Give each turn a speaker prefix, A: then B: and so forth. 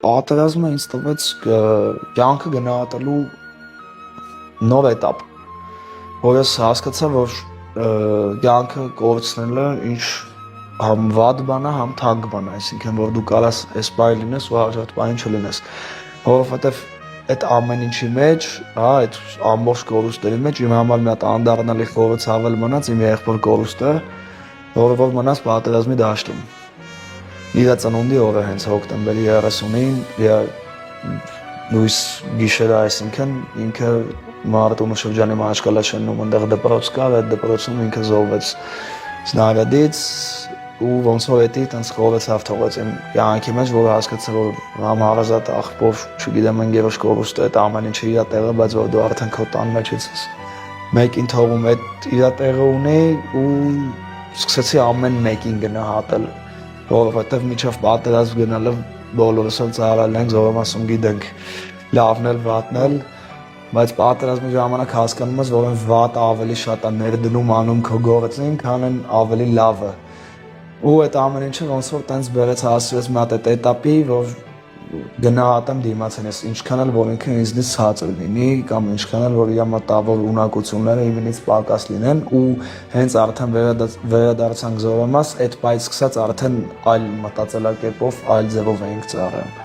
A: Պատերազմը ինձ տվեց կյանքը գնահատելու նոր էտապ, որ ես հասկացա, որ կյանքը կորցնելը ինչ համ վատ բան է, համ թանկ բան է, այսինքն որ դու կարաս այս բանը լինես ու հաջորդ բանը չլինես, որովհետև այդ ամեն ինչի մեջ, հա, այդ ամբողջ կորուստների մեջ իմ համար մի հատ անդառնալի խորը ցավել մնաց իմ եղբոր կորուստը, որ մնաց պատերազմի դաշտում։ Իր ծնունդի օրը հենց հոկտեմբերի 30-ին լույս գիշերը, այսինքն ինքը Մարտունու շրջանի Մաշկալաշենում այնտեղ դպրոց կար, այդ դպրոցում ինքը զոհվեց սնարյադից ու ոնց որ էդի տենց խորացավ թողեց իմ կյանքի մեջ, որ հասկացա, որ համ հարազատ աղբոր, չգիտեմ, ընկերոջ կորուստը այդ ամեն ինչը իր տեղը, բայց որ դու արդեն քո տան մեջ ես մեկին թողում այդ իր տեղը ունի ու սկսեցի ամեն մեկին գնահատել, որովհետև միջով պատերազմ գնալը բոլորս էլ ծառայել ենք, զորամասում գիտենք լավն էլ, վատն էլ, բայց պատերազմի ժամանակ հասկանում ես, որ այն վատը ավելի շատ է ներդնում անում քո գործին, քան այն ավելի լավը։ Ու այդ ամեն ինչը ոնց որ տենց բերեց հասցրեց մի հատ այդ էտապի, որ գնահատեմ դիմացինս, ինչքան էլ որ ինքը ինձնից ցածր լինի, կամ ինչքան էլ որ իր մտավոր ունակությունները ինձնից պակաս լինեն, ու հենց արդեն վերադարձանք զորամաս, այդ պայծ սկսած արդեն այլ մտածելակերպով, այլ ձևով էինք ծառայում։